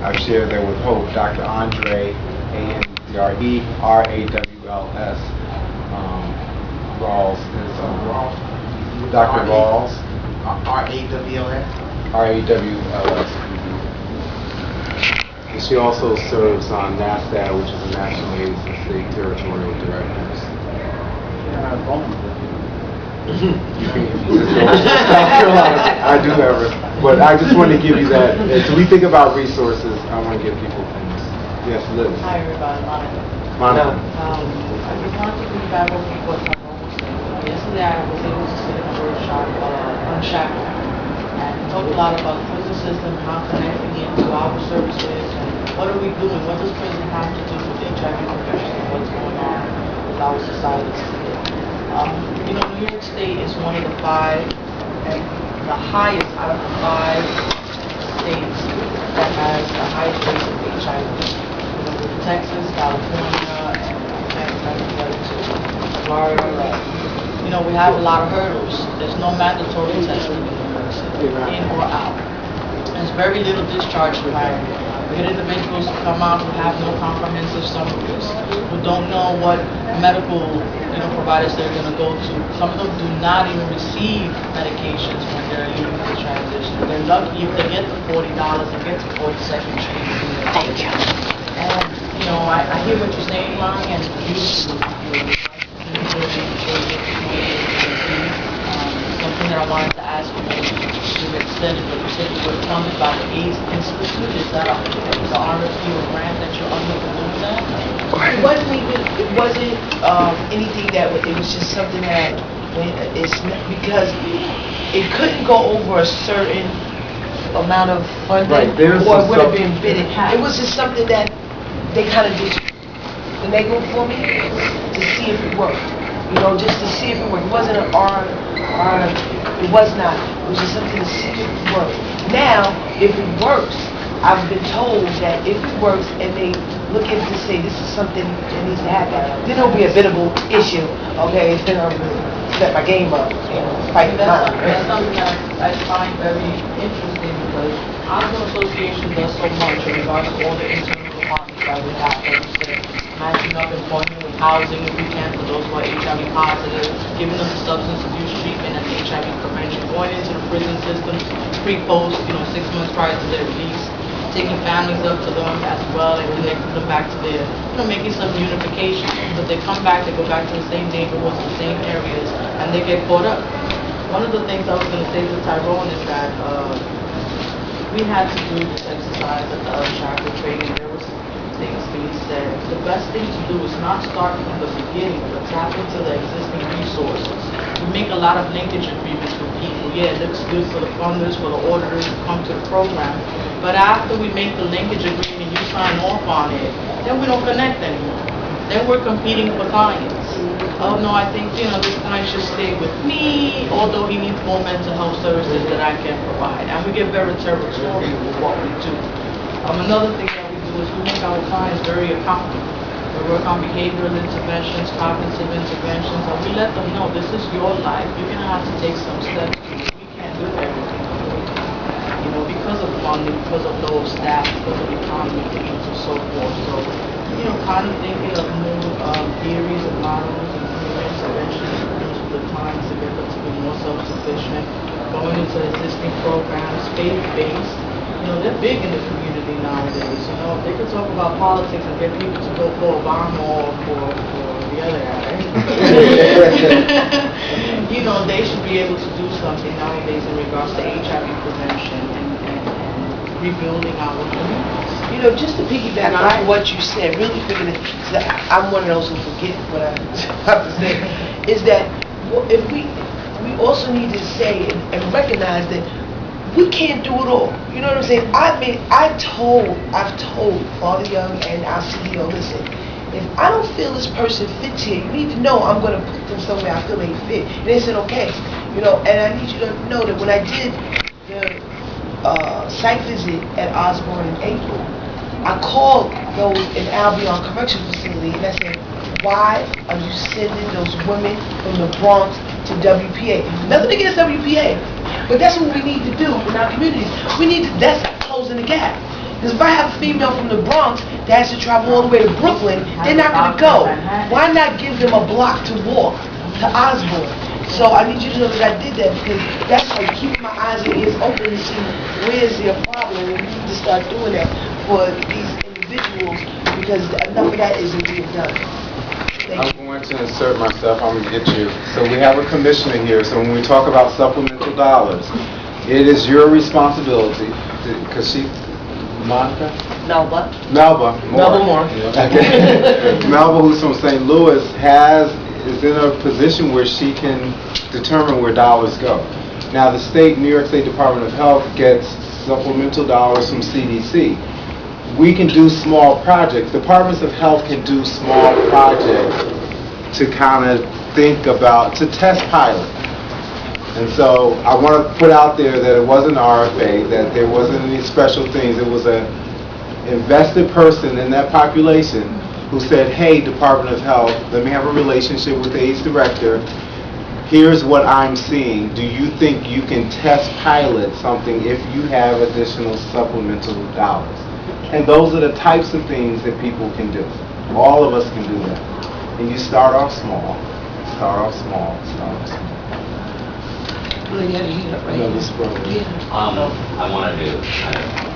I've shared that with Hope, Dr. Andre, A-N-D-R-E, R-A-W-L-S, Rawls is Dr. Rawls, R-A-W-L-S? R-A-W-L-S. And she also serves on NASDAQ, which is the National Agency of State Territorial Directors. I do have her, but I just want to give you that. As we think about resources, I want to give people things. Yes, Liz. Hi, everybody. Monica. I just wanted to piggyback on what Tyrone was saying. Yesterday, I was able to sit in a workshop Unshackled, and talk a lot about the prison system, how connecting it to our services, and what are we doing? What does prison have to do with HIV prevention and what's going on with our society today? You know, New York State is one of the five, and the highest out of the 5 states that has the highest rates of HIV. You know, with Texas, California, and Florida. You know, we have a lot of hurdles. There's no mandatory testing in New York City, in or out. There's very little discharge requirement. We get individuals who come out who have no comprehensive summaries, who don't know what medical providers they're going to go to. Some of them do not even receive medications when they're leaving the transition. They're lucky if they get the $40 and get to 42nd Street. Thank you. And, you know, I hear what you're saying, Lonnie, and something that I wanted to ask you, you extended what you said you were funded by the AIDS Institute. Is that the RFP or grant that you're under to do that? It wasn't anything that it was just something that it's because it couldn't go over a certain amount of funding, Right, or it would have been bidded. It was just something that they kind of did when they go for me to see if it worked. You know, just to see if it worked. It wasn't an it was not. It was just something to see if it worked. Now, if it works, I've been told that if it works and they look into say this is something that needs to happen, then it'll be a biddable issue. Okay, then I'll set my game up and fight the mind. That's something that I find very interesting because Hospital Association does so much in regards to all the internal departments that we have, like you said, matching up employment with housing if we can for those who are HIV positive, giving them the substance abuse treatment and the HIV prevention, going into the prison system pre-post, 6 months prior to their release, taking families up to them as well and connecting them back to their, making some unification. But they come back, they go back to the same neighborhoods, the same areas, and they get caught up. One of the things I was going to say to Tyrone is that we had to do this exercise at the Unshackled training. There was things being said. The best thing to do is not start from the beginning, but tap into the existing resources. We make a lot of linkage agreements with people. Yeah, it looks good for the funders, for the auditors to come to the program. But after we make the linkage agreement, you sign off on it, then we don't connect anymore. Then we're competing for clients. Oh no, I think this client should stay with me, although he needs more mental health services that I can provide. And we get very territorial with what we do. Another thing that we do is we make our clients very accountable. We work on behavioral interventions, cognitive interventions, and we let them know this is your life. You're gonna have to take some steps. We can't do everything. Because of funding, because of low staff, because of economy, and so forth. So, kind of thinking of new theories and models and new interventions with the times to get them to be more self-sufficient, going into existing programs, faith-based. They're big in the community nowadays. If they could talk about politics and get people to go for Obama or for the other guy, they should be able to do something nowadays in regards to HIV prevention and rebuilding our communities. Just to piggyback on what you said, really figuring it, I'm one of those who forget what I have to say, is that if we also need to say and recognize that we can't do it all. You know what I'm saying? I've told Father Young and our CEO, listen, if I don't feel this person fits here, you need to know I'm going to put them somewhere I feel they fit. And they said, okay. And I need you to know that when I did the site visit at Osborne in April, I called those in Albion Correctional Facility and I said, why are you sending those women from the Bronx to WPA? Nothing against WPA, but that's what we need to do in our communities. That's closing the gap. Because if I have a female from the Bronx that has to travel all the way to Brooklyn, they're not going to go. Why not give them a block to walk to Osborne? So I need you to know that I did that because that's like keeping my eyes and ears open to see where's their problem, and we need to start doing that for these individuals because enough of that isn't being done. Thank you. I'm going to insert myself, I'm going to get you. So we have a commissioner here, so when we talk about supplemental dollars, it is your responsibility, because she, Monica? Melba. Melba Moore. Okay. Melba, who's from St. Louis, is in a position where she can determine where dollars go. Now, the New York State Department of Health gets supplemental dollars from CDC. We can do small projects. Departments of Health can do small projects to kind of think about, to test pilot. And so I want to put out there that it wasn't RFA, that there wasn't any special things. It was an invested person in that population who said, hey, Department of Health, let me have a relationship with the AIDS director. Here's what I'm seeing. Do you think you can test pilot something if you have additional supplemental dollars? And those are the types of things that people can do. All of us can do that. And you start off small. Start off small. Start off small. Well, you had a hand up right No, here. this brother. Yeah. I wanted to kind of